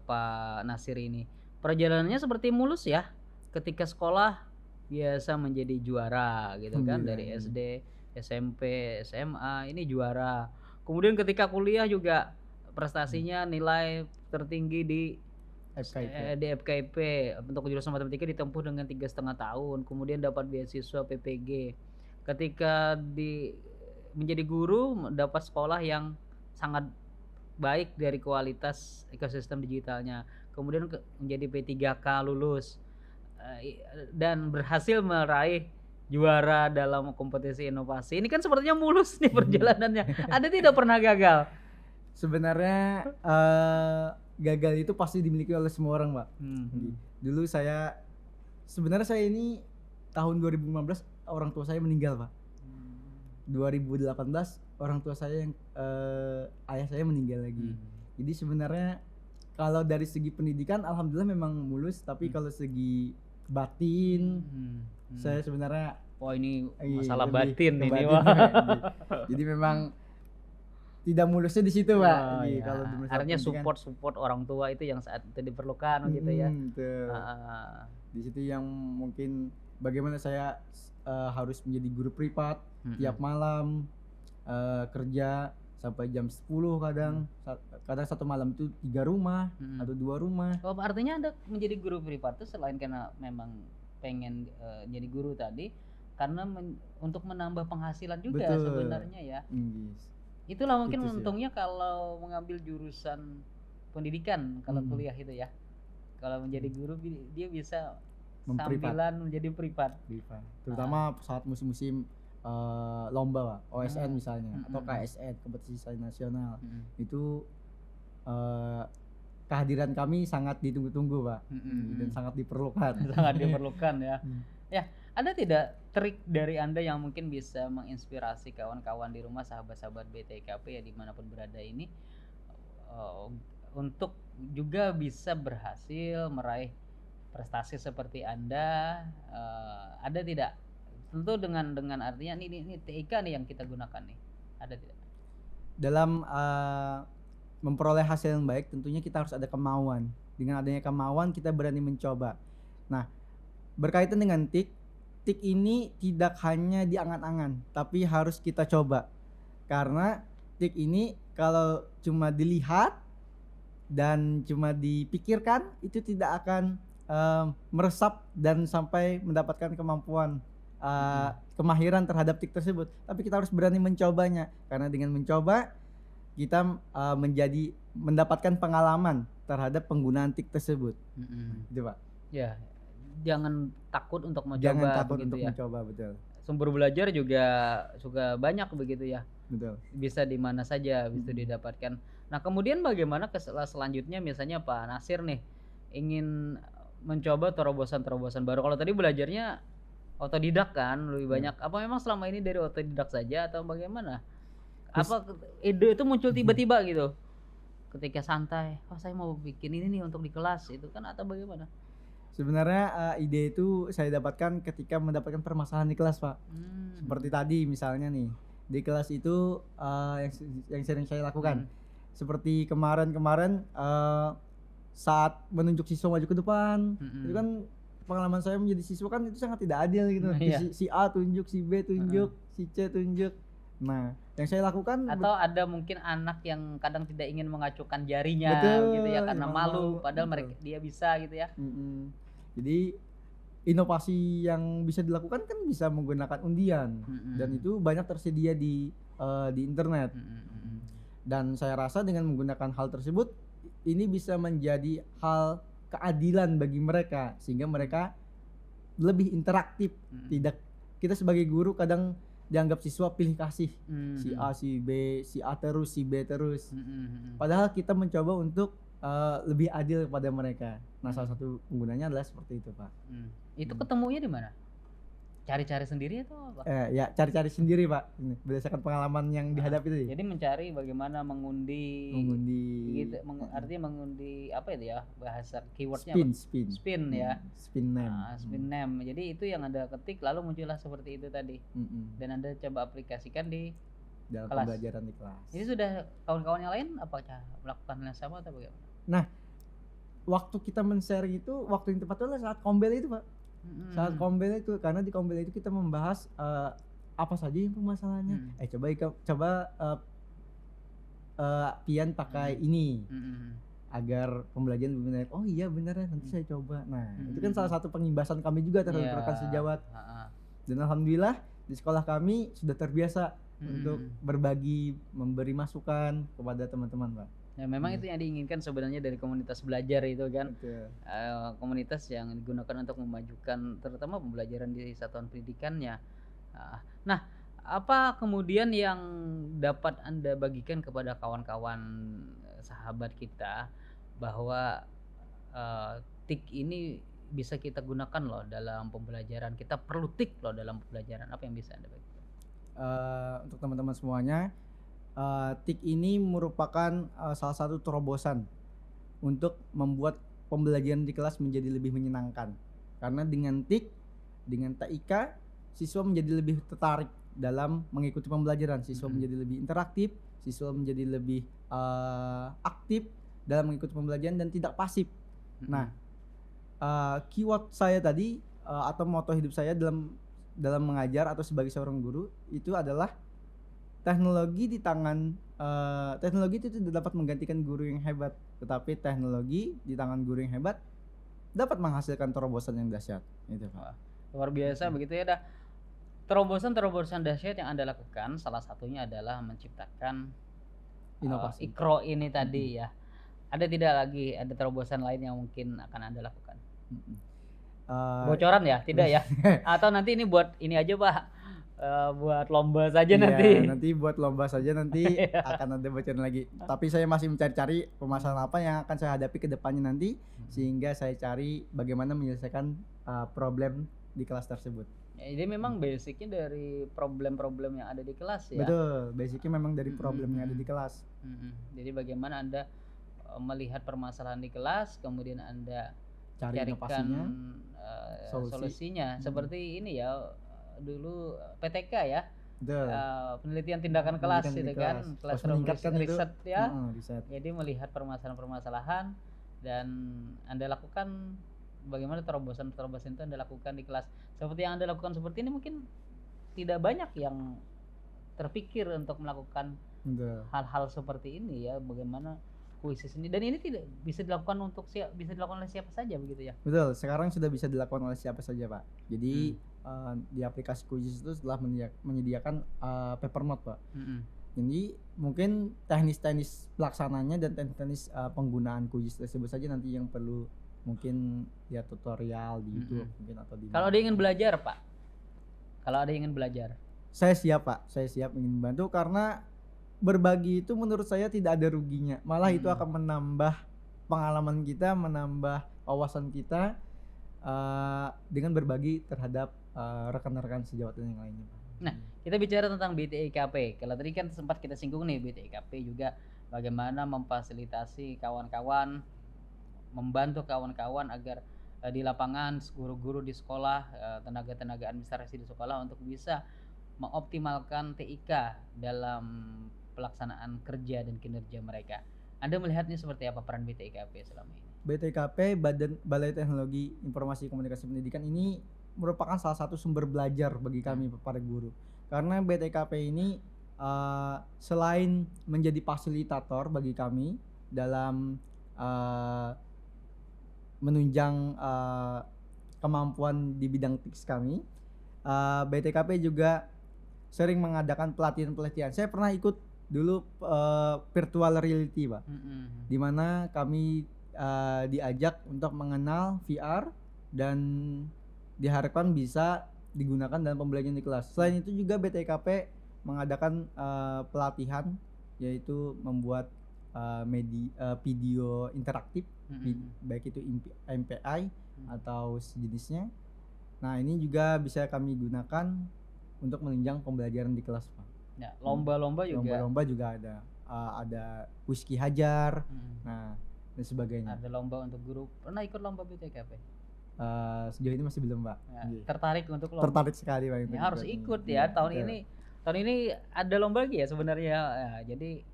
Pak Nasir ini. Perjalanannya seperti mulus ya. Ketika sekolah biasa menjadi juara gitu kan, dari SD, SMP, SMA ini juara. Kemudian ketika kuliah juga prestasinya nilai tertinggi di FKIP untuk jurusan matematika ditempuh dengan 3,5 tahun. Kemudian dapat beasiswa PPG. Ketika menjadi guru, dapat sekolah yang sangat baik dari kualitas ekosistem digitalnya. Kemudian menjadi P3K lulus dan berhasil meraih juara dalam kompetisi inovasi. Ini kan sepertinya mulus nih perjalanannya. Anda tidak pernah gagal? Sebenarnya gagal itu pasti dimiliki oleh semua orang, Pak. Dulu sebenarnya saya ini tahun 2015 orang tua saya meninggal, Pak. 2018 orang tua saya yang ayah saya meninggal lagi. Jadi sebenarnya kalau dari segi pendidikan alhamdulillah memang mulus, tapi kalau segi batin saya sebenarnya ini masalah batin ini, Wah. Jadi memang tidak mulusnya di situ, Pak. Ya. Kalau artinya support orang tua itu yang saat itu diperlukan gitu ya. Di situ yang mungkin bagaimana saya harus menjadi guru privat tiap malam kerja sampai jam 10 kadang satu malam itu 3 rumah atau 2 rumah. Oh, artinya Anda menjadi guru privat itu selain karena memang pengen jadi guru tadi, karena untuk menambah penghasilan juga. Betul. Sebenarnya ya. Itulah mungkin untungnya kalau mengambil jurusan pendidikan kalau kuliah itu ya. Kalau menjadi guru dia bisa sambilan menjadi privat. Terutama saat musim-musim lomba, Pak. OSN misalnya atau KSN, kompetisi nasional. Itu kehadiran kami sangat ditunggu-tunggu Pak, dan sangat diperlukan. Sangat diperlukan ya. Ya, ada tidak trik dari Anda yang mungkin bisa menginspirasi kawan-kawan di rumah, sahabat-sahabat BTKP ya dimanapun berada ini, untuk juga bisa berhasil meraih prestasi seperti Anda, ada tidak? Tentu dengan artinya ini TIK nih yang kita gunakan nih, ada tidak? Dalam memperoleh hasil yang baik tentunya kita harus ada kemauan. Dengan adanya kemauan kita berani mencoba. Nah, berkaitan dengan tik ini tidak hanya di angan-angan, tapi harus kita coba. Karena tik ini kalau cuma dilihat dan cuma dipikirkan itu tidak akan meresap dan sampai mendapatkan kemampuan kemahiran terhadap tik tersebut. Tapi kita harus berani mencobanya, karena dengan mencoba kita mendapatkan pengalaman terhadap penggunaan tik tersebut. Gitu Pak. Ya, jangan takut untuk mencoba. Jangan takut begitu untuk ya. mencoba, betul. Sumber belajar juga banyak begitu ya. Betul. Bisa di mana saja bisa didapatkan. Nah, kemudian bagaimana selanjutnya, misalnya Pak Nasir nih ingin mencoba terobosan-terobosan baru. Kalau tadi belajarnya otodidak kan lebih banyak. Apa memang selama ini dari otodidak saja atau bagaimana? Apa ide itu muncul tiba-tiba gitu? Ketika santai, saya mau bikin ini nih untuk di kelas itu kan, atau bagaimana? Sebenarnya ide itu saya dapatkan ketika mendapatkan permasalahan di kelas Pak. Seperti tadi misalnya nih, di kelas itu yang sering saya lakukan. Seperti kemarin saat menunjuk siswa maju ke depan, itu kan pengalaman saya menjadi siswa kan itu sangat tidak adil gitu. Si A tunjuk, si B tunjuk, si C tunjuk. Nah, yang saya lakukan atau ada mungkin anak yang kadang tidak ingin mengacukan jarinya gitu ya karena malu, padahal dia bisa gitu ya. Jadi inovasi yang bisa dilakukan kan bisa menggunakan undian, dan itu banyak tersedia di internet. Dan saya rasa dengan menggunakan hal tersebut ini bisa menjadi hal keadilan bagi mereka, sehingga mereka lebih interaktif. Tidak, kita sebagai guru kadang dianggap siswa pilih kasih, si A, si B, si A terus, si B terus. Padahal kita mencoba untuk lebih adil kepada mereka. Nah, salah satu penggunanya adalah seperti itu Pak. Itu ketemunya di mana? Cari-cari sendiri atau apa? Ya cari-cari sendiri Pak, ini berdasarkan pengalaman yang dihadapi tadi. Jadi mencari bagaimana mengundi gitu, artinya mengundi apa itu ya bahasa keywordnya? Spin ya. Spin name. Spin name. Jadi itu yang Anda ketik lalu muncullah seperti itu tadi. Dan Anda coba aplikasikan di dalam kelas. Pembelajaran di kelas. Ini sudah kawan-kawan yang lain apakah melakukan hal yang sama atau bagaimana? Nah, waktu kita men-share itu waktu yang tepat adalah saat kombel itu Pak. Saat kombel itu, karena di kombel itu kita membahas apa saja yang permasalahannya. Coba Pian pakai ini agar pembelajaran lebih menarik. Oh iya benar ya, nanti saya coba. Nah, itu kan salah satu pengimbasan kami juga terhadap rekan sejawat. Dan alhamdulillah di sekolah kami sudah terbiasa untuk berbagi, memberi masukan kepada teman-teman Pak. Ya memang itu yang diinginkan sebenarnya dari komunitas belajar itu kan. Komunitas yang digunakan untuk memajukan terutama pembelajaran di satuan pendidikannya. Nah, apa kemudian yang dapat Anda bagikan kepada kawan-kawan sahabat kita bahwa tik ini bisa kita gunakan loh dalam pembelajaran, kita perlu tik loh dalam pembelajaran, apa yang bisa Anda bagikan? Untuk teman-teman semuanya, tik ini merupakan salah satu terobosan untuk membuat pembelajaran di kelas menjadi lebih menyenangkan. Karena dengan tik, dengan TIK, siswa menjadi lebih tertarik dalam mengikuti pembelajaran. Siswa menjadi lebih interaktif, siswa menjadi lebih aktif dalam mengikuti pembelajaran dan tidak pasif. Nah, keyword saya tadi atau moto hidup saya dalam mengajar atau sebagai seorang guru itu adalah teknologi di tangan teknologi itu tidak dapat menggantikan guru yang hebat, tetapi teknologi di tangan guru yang hebat dapat menghasilkan terobosan yang dahsyat. Itu Pak. Luar biasa begitu ya. Terobosan dahsyat yang Anda lakukan salah satunya adalah menciptakan inovasi Ikro ini tadi ya. Ada tidak lagi ada terobosan lain yang mungkin akan Anda lakukan? Bocoran ya? Tidak ya? Atau nanti ini buat ini aja Pak, buat lomba saja Iya, nanti. nanti buat lomba saja nanti akan ada bocoran lagi. Tapi saya masih mencari-cari permasalahan apa yang akan saya hadapi ke depannya nanti sehingga saya cari bagaimana menyelesaikan problem di kelas tersebut. Ya, jadi memang basicnya dari problem-problem yang ada di kelas ya. Betul, basicnya memang dari problem yang ada di kelas. Jadi bagaimana Anda melihat permasalahan di kelas, kemudian Anda Cari carikan inovasinya, solusinya. Seperti ini ya, dulu PTK ya, betul. penelitian tindakan kelas Penelitian itu di kan, kelas. classroom meningkatkan itu, riset ya. riset. Jadi melihat permasalahan-permasalahan dan Anda lakukan bagaimana terobosan-terobosan itu Anda lakukan di kelas. Seperti yang Anda lakukan seperti ini mungkin tidak banyak yang terpikir untuk melakukan Betul. hal-hal seperti ini ya, bagaimana kuisis ini, dan ini tidak bisa dilakukan bisa dilakukan oleh siapa saja begitu ya. Betul, sekarang sudah bisa dilakukan oleh siapa saja, Pak. Jadi di aplikasi Quizzes itu setelah menyediakan paper note, Pak. Jadi mungkin teknis-teknis pelaksananya dan teknis-teknis penggunaan Quizzes tersebut saja nanti yang perlu mungkin ya tutorial di YouTube mungkin atau di. Kalau ada ingin belajar, Pak. Kalau ada ingin belajar. Saya siap, Pak. Saya siap ingin membantu karena berbagi itu menurut saya tidak ada ruginya. Malah itu akan menambah pengalaman kita, menambah wawasan kita dengan berbagi terhadap rekan-rekan sejawatan yang lainnya. Nah, kita bicara tentang BTIKP. Kalau tadi kan sempat kita singgung nih, BTIKP juga bagaimana memfasilitasi kawan-kawan, membantu kawan-kawan agar di lapangan, guru-guru di sekolah, tenaga-tenaga administrasi di sekolah untuk bisa mengoptimalkan TIK dalam pelaksanaan kerja dan kinerja mereka. Anda melihatnya seperti apa peran BTIKP selama ini? BTIKP, Balai Teknologi Informasi Komunikasi Pendidikan ini merupakan salah satu sumber belajar bagi kami para guru. Karena BTIKP ini selain menjadi fasilitator bagi kami dalam menunjang kemampuan di bidang TIKS kami, BTIKP juga sering mengadakan pelatihan-pelatihan. Saya pernah ikut dulu virtual reality, Pak, di mana kami diajak untuk mengenal VR dan diharapkan bisa digunakan dalam pembelajaran di kelas. Selain itu juga BTIKP mengadakan pelatihan, yaitu membuat video interaktif, baik itu MPI atau sejenisnya. Nah, ini juga bisa kami gunakan untuk menunjang pembelajaran di kelas, Pak. Ya, lomba-lomba juga. Lomba-lomba juga ada whisky hajar, nah dan sebagainya. Ada lomba untuk guru. Pernah ikut lomba BTKP? Sejauh ini masih belum, Pak. Ya, tertarik untuk lomba? Tertarik sekali, Pak. Ya, harus ikut ya. Tahun ini ada lomba lagi ya sebenarnya. Ya, jadi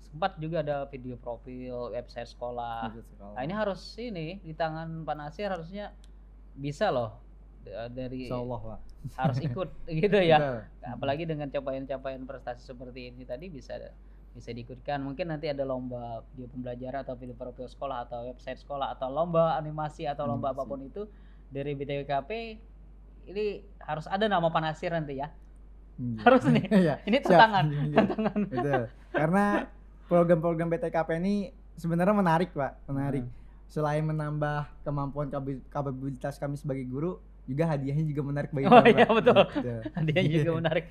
sempat juga ada video profil website sekolah. Nah, ini harus di tangan Pak Nasir harusnya bisa loh. Dari Insyaallah, Pak. Harus ikut gitu ya. Apalagi dengan capaian-capaian prestasi seperti ini tadi bisa diikutkan. Mungkin nanti ada lomba video pembelajaran atau video profil sekolah atau website sekolah atau lomba animasi atau lomba apapun itu dari BTKP. Ini harus ada nama Pak Nasir nanti ya. Harus nih. Ini tantangan. Betul. Karena program-program BTKP ini sebenarnya menarik, Pak. Menarik. Selain menambah kemampuan kapabilitas kami sebagai guru, juga hadiahnya juga menarik bagi kami. Iya betul. Hadiahnya juga menarik.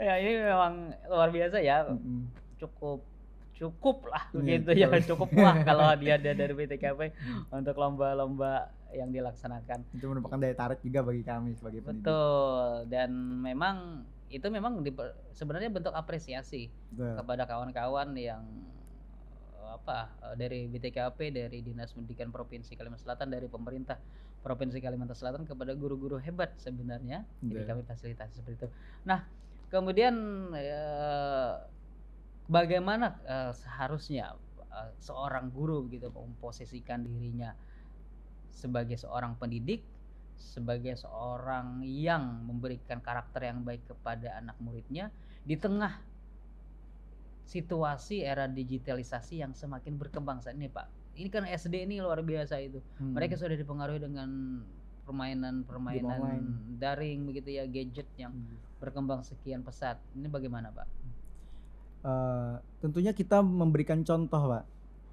Ya, ini memang luar biasa ya. Cukup lah begitu ya. Cukup wah kalau hadiah dari BTKP untuk lomba-lomba yang dilaksanakan. Itu merupakan daya tarik juga bagi kami sebagai pendidik. Betul. Dan memang itu sebenarnya bentuk apresiasi kepada kawan-kawan yang dari BTKP, dari Dinas Pendidikan Provinsi Kalimantan Selatan, dari pemerintah Provinsi Kalimantan Selatan kepada guru-guru hebat sebenarnya. Jadi kami fasilitasi seperti itu. Nah, kemudian bagaimana seharusnya seorang guru gitu memposisikan dirinya sebagai seorang pendidik, sebagai seorang yang memberikan karakter yang baik kepada anak muridnya di tengah situasi era digitalisasi yang semakin berkembang saat ini, Pak. Ini kan SD ini luar biasa itu. Mereka sudah dipengaruhi dengan permainan daring begitu ya, gadget yang berkembang sekian pesat. Ini bagaimana, Pak? Tentunya kita memberikan contoh, Pak.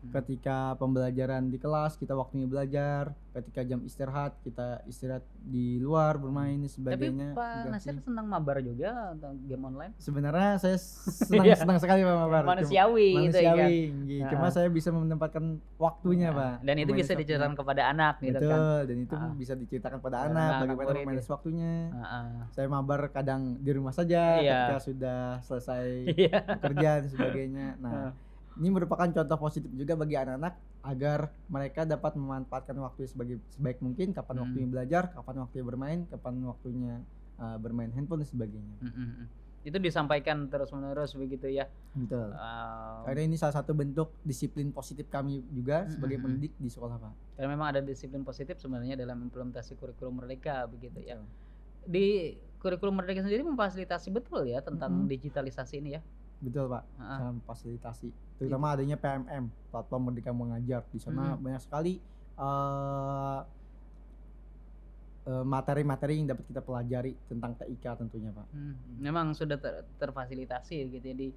Ketika pembelajaran di kelas kita waktunya belajar, ketika jam istirahat kita istirahat di luar bermain dan Tapi sebagainya. Pak Nasir senang mabar juga atau game online? Sebenarnya saya Iya. senang sekali Pak Mabar. Manusiawi gitu ya kan. Manusiawi. Cuma saya bisa menempatkan waktunya Pak. Dan itu Bermain bisa waktunya. diceritakan kepada anak gitu kan. Betul, dan itu bisa diceritakan pada Pada anak anak bagaimana murid memanage ya. waktunya. Heeh. Saya mabar kadang di rumah saja Iya. ketika sudah selesai Iya. bekerja dan sebagainya. Nah, ini merupakan contoh positif juga bagi anak-anak agar mereka dapat memanfaatkan waktu sebaik mungkin, kapan waktunya belajar, kapan waktunya bermain, kapan waktunya bermain handphone dan sebagainya. Itu disampaikan terus-menerus begitu ya. Betul. Karena ini salah satu bentuk disiplin positif kami juga sebagai pendidik di sekolah Pak. Karena memang ada disiplin positif sebenarnya dalam implementasi kurikulum Merdeka begitu ya. Di kurikulum Merdeka sendiri memfasilitasi betul ya tentang digitalisasi ini ya. Betul Pak, sangat fasilitasi. Terutama adanya PMM, Platform Merdeka Mengajar. Di sana banyak sekali materi-materi yang dapat kita pelajari tentang TIK tentunya Pak. Memang sudah terfasilitasi gitu ya di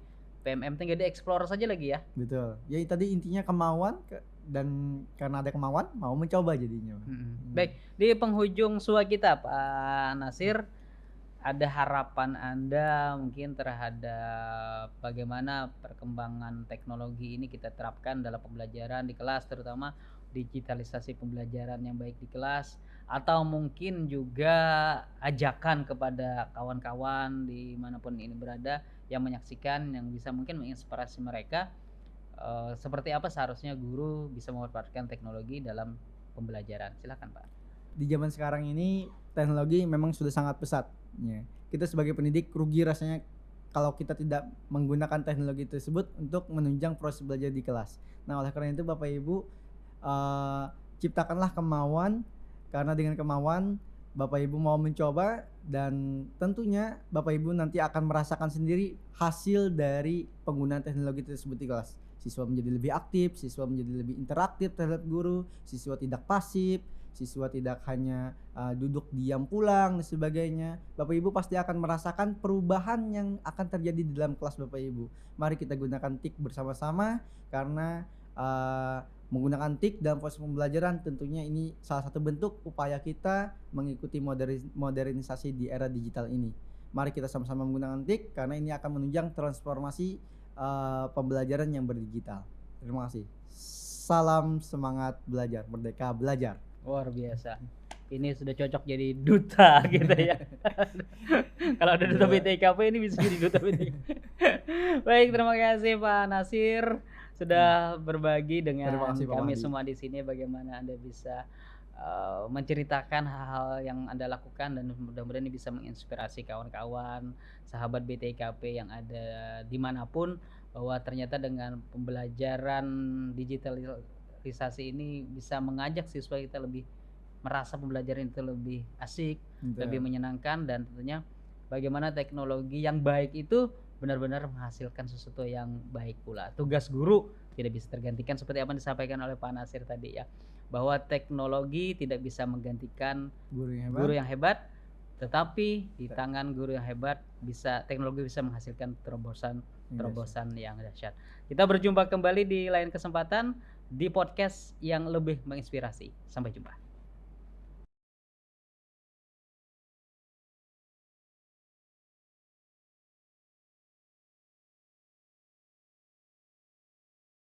PMM, tinggal di-explore saja lagi ya. Betul. Ya tadi intinya kemauan dan karena ada kemauan mau mencoba jadinya. Baik, di penghujung sua kita Pak Nasir, ada harapan Anda mungkin terhadap bagaimana perkembangan teknologi ini kita terapkan dalam pembelajaran di kelas, terutama digitalisasi pembelajaran yang baik di kelas, atau mungkin juga ajakan kepada kawan-kawan dimanapun ini berada yang menyaksikan, yang bisa mungkin menginspirasi mereka seperti apa seharusnya guru bisa memanfaatkan teknologi dalam pembelajaran. Silakan Pak. Di zaman sekarang ini teknologi memang sudah sangat pesat. Ya. Kita sebagai pendidik rugi rasanya kalau kita tidak menggunakan teknologi tersebut untuk menunjang proses belajar di kelas. Nah, oleh karena itu Bapak Ibu ciptakanlah kemauan, karena dengan kemauan Bapak Ibu mau mencoba dan tentunya Bapak Ibu nanti akan merasakan sendiri hasil dari penggunaan teknologi tersebut di kelas. Siswa menjadi lebih aktif, siswa menjadi lebih interaktif terhadap guru, siswa tidak pasif, siswa tidak hanya duduk diam pulang dan sebagainya. Bapak Ibu pasti akan merasakan perubahan yang akan terjadi di dalam kelas Bapak Ibu. Mari kita gunakan TIK bersama-sama, karena menggunakan TIK dalam proses pembelajaran tentunya ini salah satu bentuk upaya kita mengikuti modernisasi di era digital ini. Mari kita sama-sama menggunakan TIK karena ini akan menunjang transformasi pembelajaran yang berdigital. Terima kasih. Salam semangat belajar, merdeka belajar. Luar biasa. Ini sudah cocok jadi duta gitu ya. Kalau ada duta BTKP ini bisa jadi duta BTKP. Baik, terima kasih Pak Nasir sudah berbagi dengan kami semua di sini bagaimana Anda bisa menceritakan hal-hal yang Anda lakukan, dan mudah-mudahan ini bisa menginspirasi kawan-kawan, sahabat BTKP yang ada dimanapun, bahwa ternyata dengan pembelajaran digitalisasi ini bisa mengajak siswa kita lebih merasa pembelajaran itu lebih asik, lebih menyenangkan, dan tentunya bagaimana teknologi yang baik itu benar-benar menghasilkan sesuatu yang baik pula. Tugas guru tidak bisa tergantikan seperti apa yang disampaikan oleh Pak Nasir tadi ya, bahwa teknologi tidak bisa menggantikan guru yang hebat, tetapi di tangan guru yang hebat teknologi bisa menghasilkan terobosan yang dahsyat. Kita berjumpa kembali di lain kesempatan di podcast yang lebih menginspirasi. Sampai jumpa.